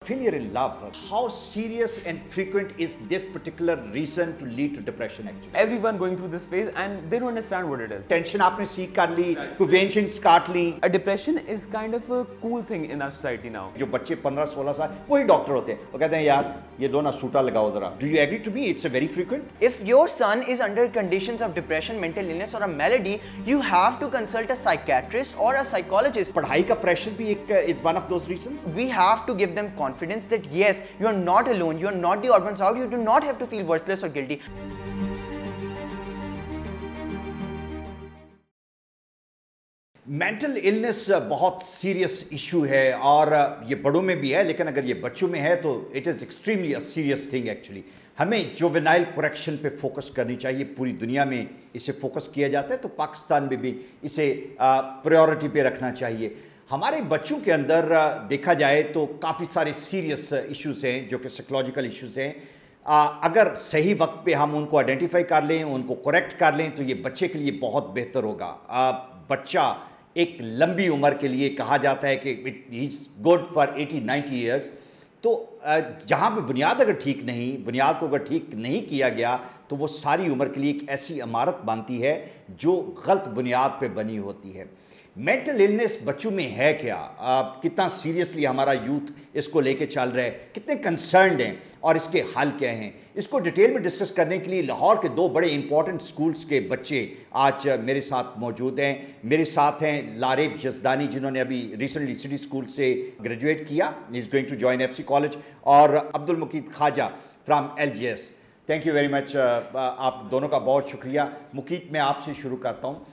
Failure in love, how serious and frequent is this particular reason to lead to depression actually? Everyone going through this phase and they don't understand what it is. Tension आपने सीख कर ली, conventions काट ली. A depression is kind of a cool thing in our society now. जो बच्चे 15-16 साल वही doctor होते हैं, वो कहते हैं यार ये दो ना सूटा लगाओ जरा. Do you agree to me? It's a very frequent. If your son is under conditions of depression, mental illness or a malady, you have to consult a psychiatrist or a psychologist. पढ़ाई का pressure भी एक is one of those reasons. We have to give them confidence that yes, you are not alone, you are not the odd ones out, you do not have to feel worthless or guilty. Mental illness बहुत serious issue है और ये बड़ों में भी है, लेकिन अगर ये बच्चों में है तो it is extremely a serious thing actually. हमें जुवेनाइल करेक्शन पे फोकस करनी चाहिए. पूरी दुनिया में इसे फोकस किया जाता है, तो पाकिस्तान में भी इसे प्रायोरिटी पे रखना चाहिए. हमारे बच्चों के अंदर देखा जाए तो काफ़ी सारे सीरियस इश्यूज़ हैं जो कि साइकोलॉजिकल इश्यूज़ हैं. अगर सही वक्त पे हम उनको आइडेंटिफाई कर लें, उनको करेक्ट कर लें, तो ये बच्चे के लिए बहुत बेहतर होगा. बच्चा एक लंबी उम्र के लिए कहा जाता है कि he is good for 80-90 years. तो जहाँ पे बुनियाद अगर ठीक नहीं, बुनियाद को अगर ठीक नहीं किया गया तो वो सारी उम्र के लिए एक ऐसी इमारत बनती है जो गलत बुनियाद पे बनी होती है. मेंटल इलनेस बच्चों में है क्या? कितना सीरियसली हमारा यूथ इसको लेके चल रहा है, कितने कंसर्न्ड हैं और इसके हल क्या हैं? इसको डिटेल में डिस्कस करने के लिए लाहौर के दो बड़े इंपॉर्टेंट स्कूल्स के बच्चे आज मेरे साथ मौजूद हैं. मेरे साथ हैं लारेब यज़दानी, जिन्होंने अभी रिसेंटली सिटी स्कूल से ग्रेजुएट किया, is going to join FC college, और Abdul Muqeet Khawaja from LGS. Thank you very much. आप दोनों का बहुत शुक्रिया. मुकीत, मैं आपसे शुरू करता हूँ.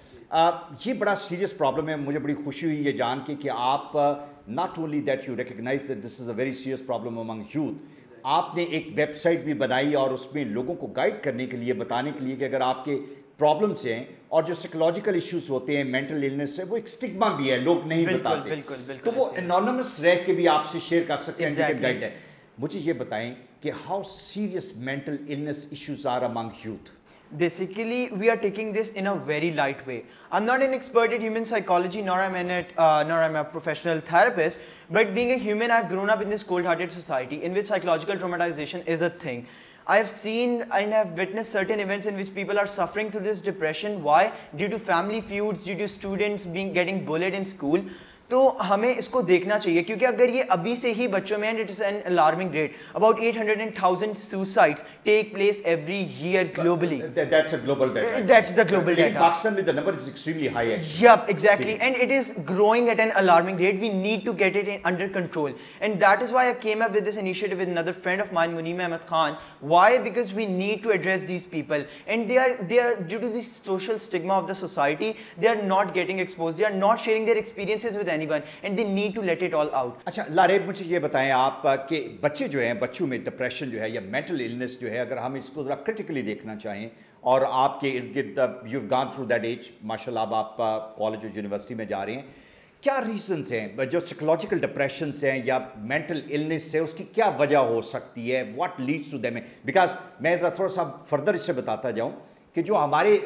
ये बड़ा सीरियस प्रॉब्लम है. मुझे बड़ी खुशी हुई ये जान के कि आप not only that you recognise that this is a very serious problem among youth, आपने एक वेबसाइट भी बनाई और उसमें लोगों को गाइड करने के लिए, बताने के लिए कि अगर आपके प्रॉब्लम्स हैं और जो साइकोलॉजिकल इश्यूज होते हैं, मेंटल इलनेस है, वो एक स्टिग्मा भी है, लोग नहीं बताते. बिल्कुल, तो वो एनोनिमस रह के भी आपसे शेयर कर सकते हैं. Exactly. गाइड है. मुझे ये बताएं कि how serious mental illness issues are among youth. Basically, we are taking this in a very light way. I'm not an expert at human psychology, nor I'm a professional therapist, but being a human, I've grown up in this cold-hearted society in which psychological traumatization is a thing. I have seen and have witnessed certain events in which people are suffering through this depression. Why? Due to family feuds, due to students getting bullied in school. तो हमें इसको देखना चाहिए, क्योंकि अगर ये अभी से ही बच्चों में, and it is an alarming rate, about 800,000 suicides take place every year globally. That's a global data. That's the global data. In Pakistan, the number is extremely high. Yep, exactly, and it is growing at an alarming rate. We need to get it under control, and that is why I came up with this initiative with another friend of mine, Muneem Ahmed Khan. Why? Because we need to address these people, and they are due to the social stigma of the society, they are not getting exposed. They are not sharing their experiences with anyone, and they need to let it all out. अच्छा लारेब, मुझे ये बताएं आप कि बच्चे जो हैं, बच्चों में डिप्रेशन जो है या मेंटल इलनेस जो है, अगर हम इसको ज़रा क्रिटिकली देखना चाहें, और आपके इर्द गिर्द you have gone through that age, माशाल्लाह, अब आप कॉलेज और यूनिवर्सिटी में जा रहे हैं, क्या रीजंस हैं जो साइकोलॉजिकल डिप्रेशंस हैं या मेंटल इलनेस है, उसकी क्या वजह हो सकती है? What leads to them? Because मैं ज़रा थोड़ा सा फर्दर इससे बताता जाऊँ कि जो हमारे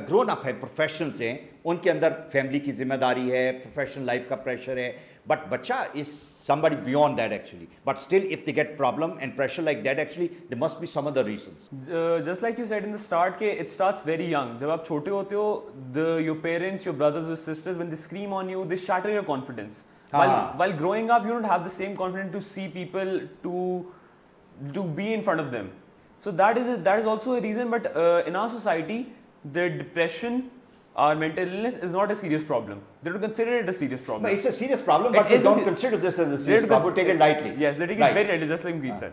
ग्रोन अप है, प्रोफेशनल्स हैं, उनके अंदर फैमिली की जिम्मेदारी है, प्रोफेशनल लाइफ का प्रेशर है, बट बच्चा is somebody beyond that actually, but still if they get problem and pressure like that, actually there must be some other reasons. Just like you said in the start, के it starts very young. जब आप छोटे होते हो, your parents, your brothers or sisters, when they scream on you, they shatter your confidence. While growing up, you don't have the same confidence to see people, to be in front of them. So that is also a reason. But in our society, the depression or mental illness is not a serious problem. They don't consider it a serious problem. But it's a serious problem, but they don't consider this as a serious problem. Take it lightly. Yes, they take it very lightly, just like Meet said.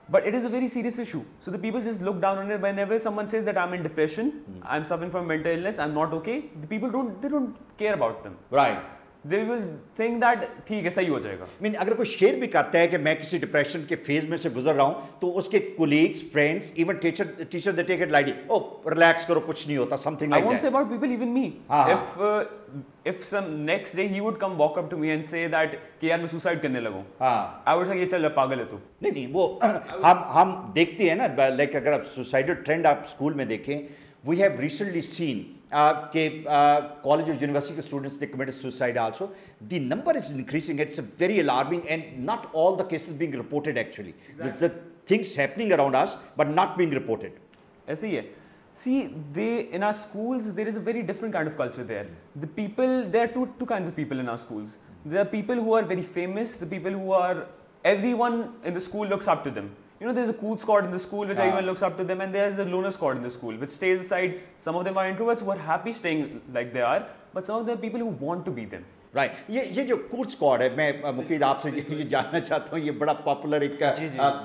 But it is a very serious issue. So the people just look down on it. Whenever someone says that I'm in depression, I'm suffering from mental illness, I'm not okay, the people don't care about them. Right. They will think that ठीक है, सही हो जाएगा. I mean, अगर कोई share भी करता है कि मैं किसी डिप्रेशन के फेज में से गुजर रहा हूँ, तो उसके colleagues, friends, even teacher they take it lightly. Oh relax करो, कुछ नहीं होता, something like that. I won't say about people, even me. If some next day he would come walk up to me and say that कि यार मैं suicide करने लगूँ, I would say ये चल पागल है तू. नहीं, वो हम देखते हैं ना, लाइक अगर आप सुसाइडल ट्रेंड आप स्कूल में देखें, we have recently seen कि कॉलेज और यूनिवर्सिटी के स्टूडेंट्स ने committed suicide also. The number is increasing. It's very alarming and not all the cases being reported actually. The things happening around us but not being reported. ऐसे ही है. See, in our schools, there is a very different kind of culture there. The people, there are two kinds of people in our schools. There are people who are very famous, the people who are, everyone in the school looks up to them. You know, there's a cool squad in the school which everyone looks up to them, and there's the loner squad in the school which stays aside. Some of them are introverts who are happy staying like they are, but some of them are people who want to be them. Right. ये जो cool squad है, मैं मुकीद आपसे ये जानना चाहता हूँ, ये बड़ा पॉपुलर एक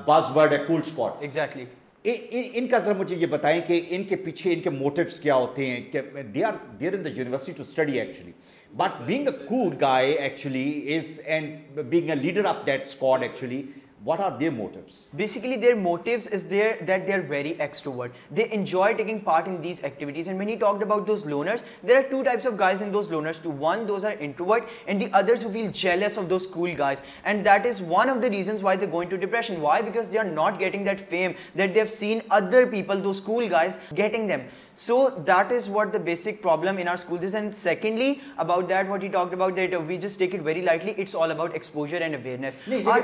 बज़वर्ड है, कूल स्क्वाड. एग्जैक्टली. इनका जरा मुझे ये बताएं कि इनके पीछे इनके मोटिव्स क्या होते हैं. कि they are there in the university to study actually, but being a cool guy actually is and being a leader of that squad actually, what are their motives? Basically, their motives is that they are very extrovert. They enjoy taking part in these activities. And when he talked about those loners, there are two types of guys in those loners too. One, those are introvert, and the others who feel jealous of those cool guys. And that is one of the reasons why they go into depression. Why? Because they are not getting that fame that they have seen other people, those cool guys, getting them. So that is what the basic problem in our schools is. And secondly, about that, what he talked about, that we just take it very lightly. It's all about exposure and awareness. Our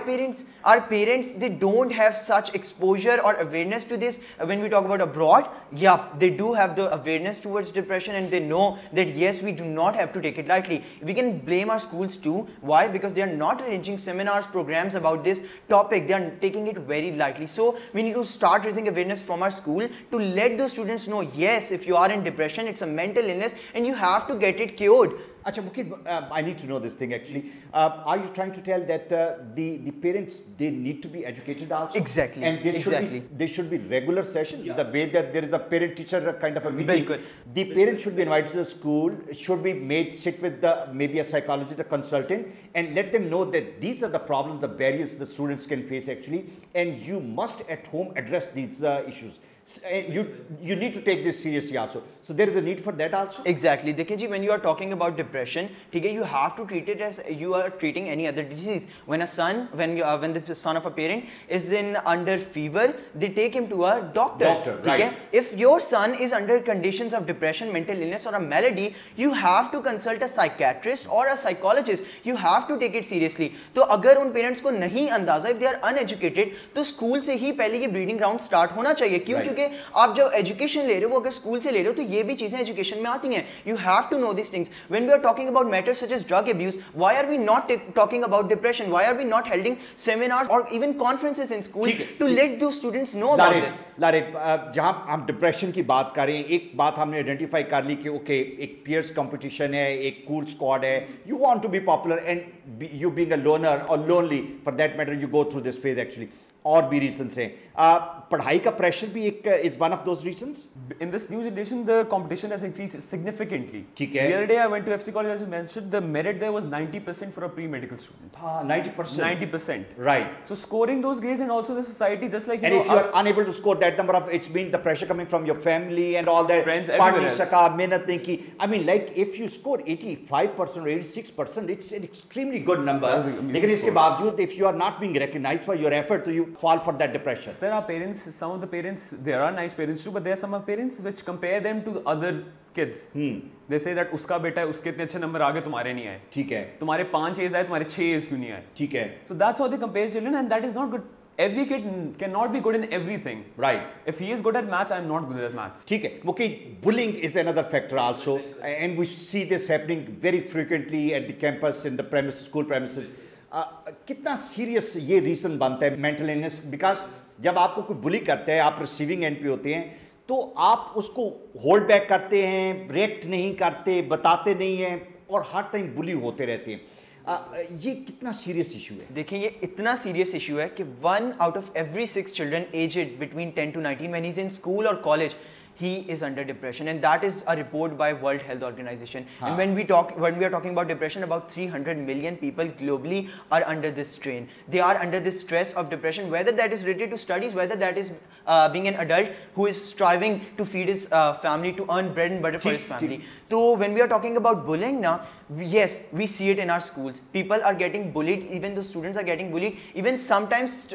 parents, they don't have such exposure or awareness to this. When we talk about abroad, yeah, they do have the awareness towards depression, and they know that yes, we do not have to take it lightly. We can blame our schools too. Why? Because they are not arranging seminars, programs about this topic. They are taking it very lightly. So we need to start raising awareness from our school to let those students know, yes, if you are in depression, it's a mental illness and you have to get it cured. Acha Mukeed, I need to know this thing actually. Are you trying to tell that the parents, they need to be educated also? Exactly. And there should be regular sessions. Yeah. The way that there is a parent-teacher kind of a meeting. The parent should be invited to the school, should be made sit with maybe a psychologist, a consultant, and let them know that these are the problems, the barriers the students can face actually, and you must at home address these issues. And you need to take this seriously also. So there is a need for that also. Exactly. Dekhiye ji, when you are talking about depression, you have to treat it as you are treating any other disease. When the son of a parent is under fever, they take him to a doctor. Right. If your son is under conditions of depression, mental illness or a malady, you have to consult a psychiatrist or a psychologist. You have to take it seriously. तो अगर उन parents को नहीं अंदाजा, if they are uneducated, तो school से ही पहले ये breeding ground start होना चाहिए. क्यों? क्योंकि आप जब एजुकेशन ले रहे हो, वो अगर स्कूल से ले रहे हो, तो ये भी चीजें एजुकेशन में आती हैं. You have to know this things. When we are talking about matters such as drug abuse, why are we not talking about depression? Why are we not helding seminars और even conferences in school to let the students know about this? जहां हम depression की बात कर रहे हैं, एक बात हमने आइडेंटिफाई कर ली कि ओके, एक पीयर्स कंपटीशन है, एक कूल स्क्वाड है, you want to be popular and you being a loner और lonely for that matter, you go through this phase actually. और भी रीजंस हैं. पढ़ाई का प्रेशर भी एक is one of those reasons. In this new generation, the competition has increased significantly. ठीक है. The other day I went to FC College, as you mentioned, the merit there was 90% for a pre-medical student. 90%. 90%. Right. So scoring those grades, and also the society, just like and if you are unable to score that number of, it's been the pressure coming from your family and all that. Friends, everywhere else. मेहनत नहीं की. I mean, like if you score 85% or 86%, it's an extremely good number. लेकिन इसके बावजूद, if you are not being recognized for your effort, so you fall for that depression. Sir, our parents, some of the parents, there are nice parents too, but there are some parents which compare them to the other kids. They say that उसका बेटा है, उसके इतने अच्छे number आ गए, तुम्हारे नहीं आए. ठीक है. तुम्हारे 5 A's आए, तुम्हारे 6 A's क्यों नहीं आए? ठीक है. So that's how they compare children, and that is not good. Every kid cannot be good in everything. Right. If he is good at maths, I am not good at maths. ठीक है. Okay, bullying is another factor also, and we see this happening very frequently at the campus, in the premises, school premises. कितना serious ये reason बनता है mental illness? Because जब आपको कोई बुली करता है, आप रिसीविंग एंड पे होते हैं, तो आप उसको होल्ड बैक करते हैं, रिएक्ट नहीं करते, बताते नहीं हैं, और हर टाइम बुली होते रहते हैं. ये कितना सीरियस इशू है? देखिए, ये इतना सीरियस इशू है कि 1 out of every 6 children aged between 10 to 19, when he's in school or college, he is under depression, and that is a report by World Health Organization. And when we are talking about depression, about 300 million people globally are under this strain. They are under this stress of depression, whether that is related to studies, whether that is being an adult who is striving to feed his family, to earn bread and butter for his family. So when we are talking about bullying now, yes, we see it in our schools. People are getting bullied, even though students are getting bullied. Even sometimes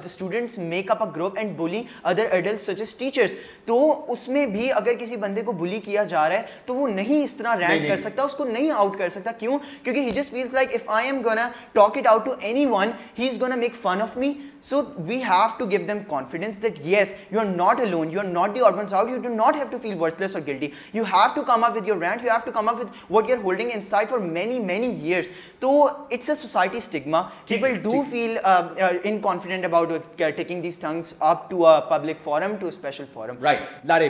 the students make up a group and bully other adults such as teachers. तो उसमें भी अगर किसी बंदे को bully किया जा रहा है तो वो नहीं इस तरह rant कर सकता, उसको नहीं out कर सकता. क्यों? क्योंकि he just feels like if I am gonna talk it out to anyone, he's gonna make fun of me. So we have to give them confidence that yes, you are not alone, you are not the odd ones out, you do not have to feel worthless or guilty. You have to come up with your rant, you have to come up with what you're holding inside for many years. So it's a society stigma. People do feel inconfident about taking these tongues up to a public forum, to a special forum. Right. लारे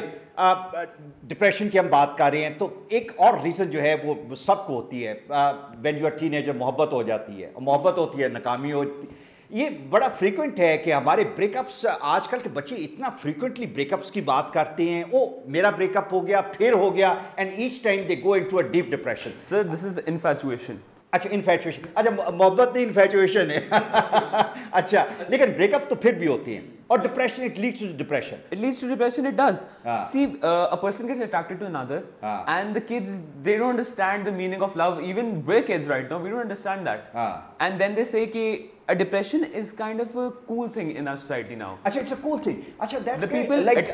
depression की हम बात कर रहे हैं तो एक और रीज़न जो है वो सबको होती है. व्हेन यू आर टीनेजर मोहब्बत हो जाती है, मोहब्बत होती है, नाकामी होती. ये बड़ा फ्रीक्वेंट है कि हमारे ब्रेकअप्स, आजकल के बच्चे इतना फ्रीक्वेंटली ब्रेकअप्स की बात करते हैं. ओ मेरा ब्रेकअप हो गया, फिर हो गया, and each time they go into a deep depression. Sir this is infatuation. अच्छा, इन्फैचुएशन. अच्छा, मोहब्बत नहीं, इन्फैचुएशन है. अच्छा, लेकिन ब्रेकअप तो फिर भी होती हैं. Or depression, it leads to depression. It leads to depression, it does. See, a person gets attracted to another, and the kids, they don't understand the meaning of love. Even we're kids right now, we don't understand that. And then they say that a depression is kind of a cool thing in our society now. Achha, it's a cool thing. Achha, that's the people like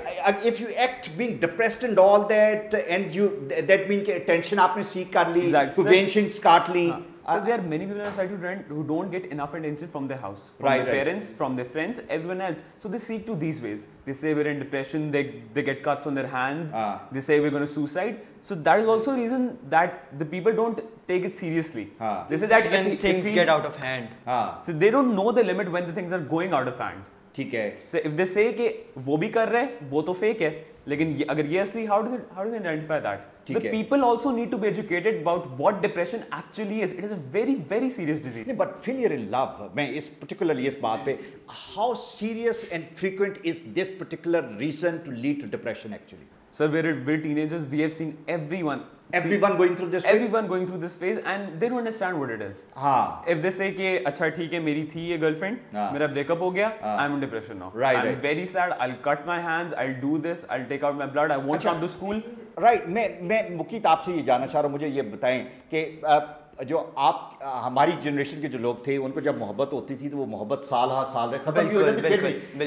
if you act being depressed and all that, and you that means attention aapne seek kar li, preventions kaat li. So there are many people in our society who don't get enough attention from their house, from their parents, from their friends, everyone else. So they seek to these ways. They say we're in depression, they get cuts on their hands, they say we're going to suicide. So that is also a reason that the people don't take it seriously. They say that when things get out of hand. So they don't know the limit when the things are going out of hand. ठीक है. So if they say कि वो भी कर रहे हैं, वो तो fake है, लेकिन अगर ये असली, how do they identify that? The people also need to be educated about what depression actually is. It is a very serious disease. But failure in love, मैं इस particularly इस बात पे, how serious and frequent is this particular reason to lead to depression actually? Sir, we're teenagers. We have seen everyone going through this phase. Everyone going through this phase, and they don't understand what it is. If they say कि अच्छा ठीक है, मेरी थी ये girlfriend, मेरा breakup हो गया, I'm in depression now. I'm very sad. I'll cut my hands. I'll do this. I'll take out my blood. I won't come to school. Right. मैं मुकीत आपसे ये जानना चाह रहा हूँ, मुझे ये बताएं कि जो आप हमारी जनरेशन के जो लोग थे उनको जब मोहब्बत होती थी तो वो मोहब्बत साल खत्म भी हो जाती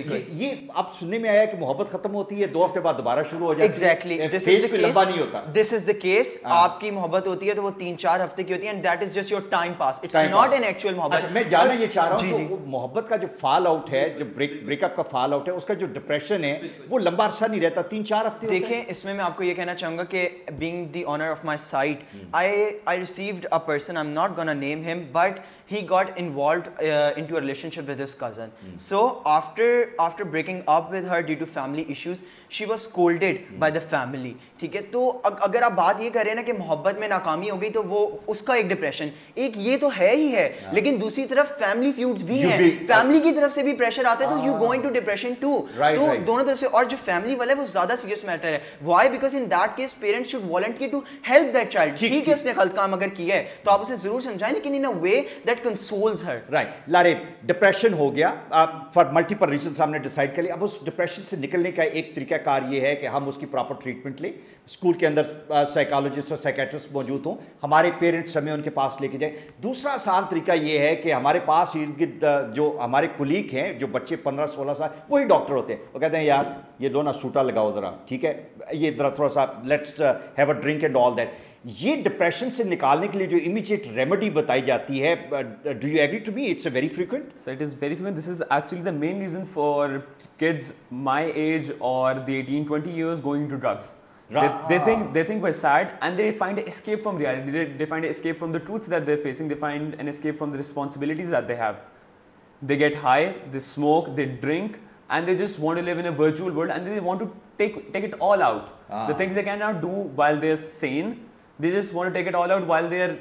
थी. ये अब सुनने में आया कि मोहब्बत खत्म होती है 2 हफ्ते बाद दोबारा शुरू हो जाती है. Exactly. This is the case. नहीं होता. This is the case. आपकी मोहब्बत होती है तो वो 3-4 हफ्ते की होती है, and that is just your time pass. It's not an actual मोहब्बत. अच्छा, मैं जानना ये चाह रहा हूँ तो मोहब्बत का जो फॉल आउट है, जो ब्रेकअप का फॉल आउट है, उसका जो डिप्रेशन है वो लंबा अरसा नहीं रहता, 3-4 हफ्ते. देखें, इसमें मैं आपको ये कहना चाहूँगा कि being the owner of my site, I received a person, I'm not gonna name him, but he got involved into a relationship with his cousin. So after breaking up with her due to family issues, she was scolded by the family. ठीक है, तो अगर आप बात ये करें ना कि मोहब्बत में नाकामी हो गई तो वो उसका एक डिप्रेशन, एक ये तो है ही है, लेकिन दूसरी तरफ फैमिली फ्यूड्स भी हैं, फैमिली की तरफ से भी प्रेशर आता है तो you going to depression too. तो दोनों तरफ से. और जो फैमिली वाला है वो ज्यादा सीरियस मैटर है. Why? Because in that case parents should volunteer to help that child. ठीक है, उसने गलत काम अगर किया है तो आप उसे जरूर समझाएं, लेकिन in a way that consoles her. Right. Lare, depression हो गया, फॉर मल्टीपल रीजंस हमने डिसाइड कर लिया. अब उस डिप्रेशन से निकलने का एक तरीकाकार ये है कि हम उसकी प्रॉपर ट्रीटमेंट लें. स्कूल के अंदर साइकोलॉजिस्ट और साइकेट्रिस्ट मौजूद हों, हमारे पेरेंट्स हमें उनके पास लेके जाएं. दूसरा आसान तरीका ये है कि हमारे पास इर्द गिर्द जो हमारे कुलीग हैं, जो बच्चे 15-16 साल, वही डॉक्टर होते हैं. वो कहते हैं यार ये लो ना सूटा लगाओ ज़रा, ठीक है, ये ज़रा थोड़ा सा let's have a drink and all that. ये डिप्रेशन से निकालने के लिए जो इमीडिएट रेमेडी बताई जाती है, do you agree to me it's very frequent? So it is very frequent. This is actually the main reason for kids my age or the 18-20 years going to drugs. They think we're sad and they find an escape from reality. They find an escape from the truths that they're facing. They find an escape from the responsibilities that they have. They get high, they smoke, they drink, and they just want to live in a virtual world, and they want to take it all out. The things they cannot do while they're sane, they just want to take it all out while they're,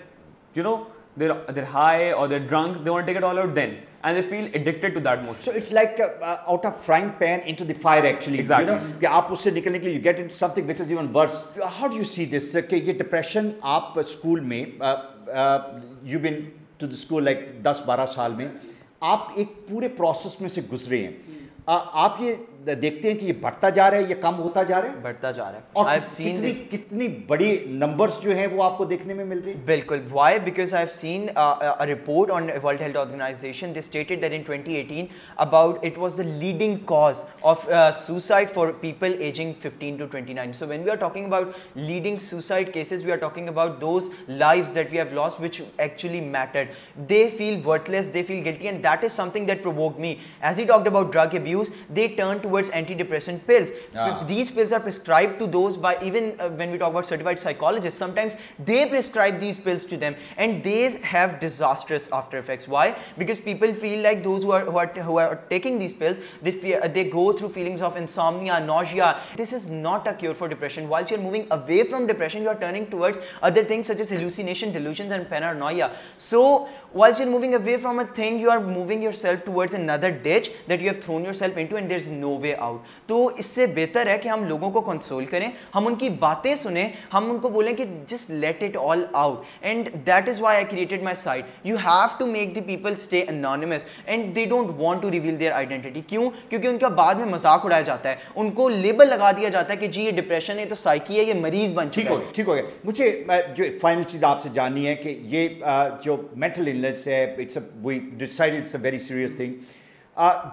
they're high or they're drunk. They want to take it all out then, and they feel addicted to that motion. So it's like out of frying pan into the fire actually. Exactly. कि आप उससे निकलने के लिए you get into something which is even worse. How do you see this? कि ये depression आप school में you've been to the school like 10-12 साल में, आप एक पूरे प्रोसेस में से गुजरे हैं. आप ये देखते हैं कि ये बढ़ता जा रहा है, ये कम होता जा रहा है? बढ़ता जा रहा है। और I've seen this. कितनी बड़ी नंबर्स जो हैं वो आपको देखने में मिल रही है? बिल्कुल. Why? Because I've seen a report on World Health Organization. They stated that in 2018, it was the leading cause of suicide for people aging 15 to 29. So when we are talking about leading suicide cases, we are talking about those lives that we have lost, which actually mattered. They feel worthless, they feel guilty, and that is something that provoked me. As he talked about drug abuse, they turn towards antidepressant pills. These pills are prescribed to those by, even when we talk about certified psychologists, sometimes they prescribe these pills to them, and these have disastrous after effects. Why? Because people feel like those who are taking these pills, they go through feelings of insomnia, nausea. This is not a cure for depression. Whilst you're moving away from depression, you are turning towards other things such as hallucination, delusions, and paranoia. So whilst you're moving away from a thing, you are moving yourself towards another ditch that you have thrown yourself into, and there's no way out. तो इससे बेहतर है कि हम लोगों को console करें, हम उनकी बातें सुने, हम उनको बोलें कि just let it all out. And that is why I created my site. You have to make the people stay anonymous, and they don't want to reveal their identity. क्यों? क्योंकि उनका बाद में मजाक उड़ाया जाता है, उनको लेबल लगा दिया जाता है कि जी ये डिप्रेशन है, तो साइकी है, ये मरीज बन चुका है. ठीक हो गया. मुझे जो फाइनल चीज़ आपसे जाननी है कि ये जो मेंटल इलनेस है, we decided it's a very serious thing.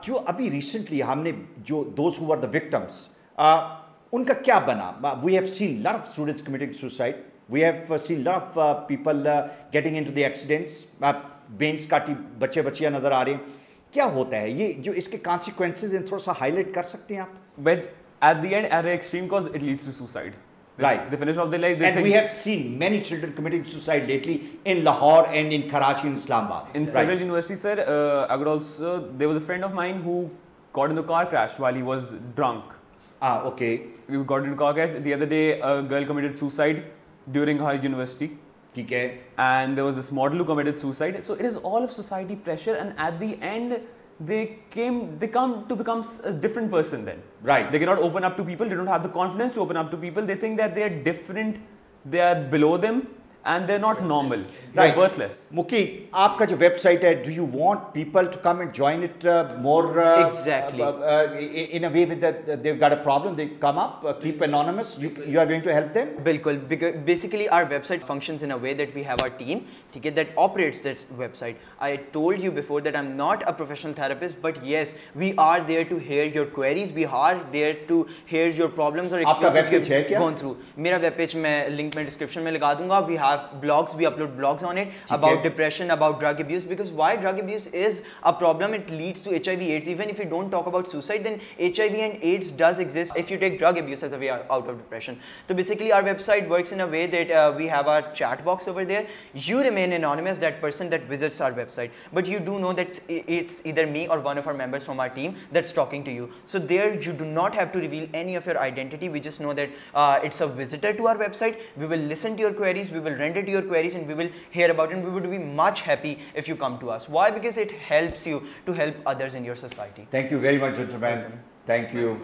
जो अभी रिसेंटली हमने जो those who were the victims, उनका क्या बना? We have seen lot of students committing suicide. We have seen lot of people getting into the accidents. Bench काटी बच्चियां नजर आ रहे हैं. क्या होता है ये जो इसके consequences हैं, थोड़ा सा हाईलाइट कर सकते हैं आप? But at the end, at an extreme cause, it leads to suicide. Right. They finish off their life. And we have seen many children committing suicide lately in Lahore and in Karachi and Islamabad. In several universities, sir. I would also, there was a friend of mine who got in a car crash while he was drunk. Okay. We got into a car crash. The other day, a girl committed suicide during her university. Okay. And there was this model who committed suicide. So it is all of society pressure, and at the end, they come to become a different person then. Right. They cannot open up to people. They don't have the confidence to open up to people. They think that they are different. They are below them. And they're not normal. They're worthless. Muki, आपका जो website है, do you want people to come and join it more? Exactly. In a way that they've got a problem, they come up, keep anonymous. You are going to help them? बिल्कुल. Because basically our website functions in a way that we have our team, ठीक है, that operates that website. I told you before that I'm not a professional therapist, but yes, we are there to hear your queries. We are there to hear your problems or experiences you've gone through. मेरा web page मैं link में description में लगा दूँगा. We have blogs, we upload blogs on it about depression, about drug abuse, because why drug abuse is a problem. It leads to HIV AIDS. Even if you don't talk about suicide, then HIV and AIDS does exist if you take drug abuse as a way out of depression. So basically our website works in a way that we have our chat box over there. You remain anonymous, that person that visits our website, but you do know that it's either me or one of our members from our team that's talking to you. So there you do not have to reveal any of your identity. We just know that it's a visitor to our website. We will listen to your queries, we will render to your queries, and we will hear about it, and we would be much happy if you come to us. Why? Because it helps you to help others in your society. Thank you very much, gentlemen. Thank you.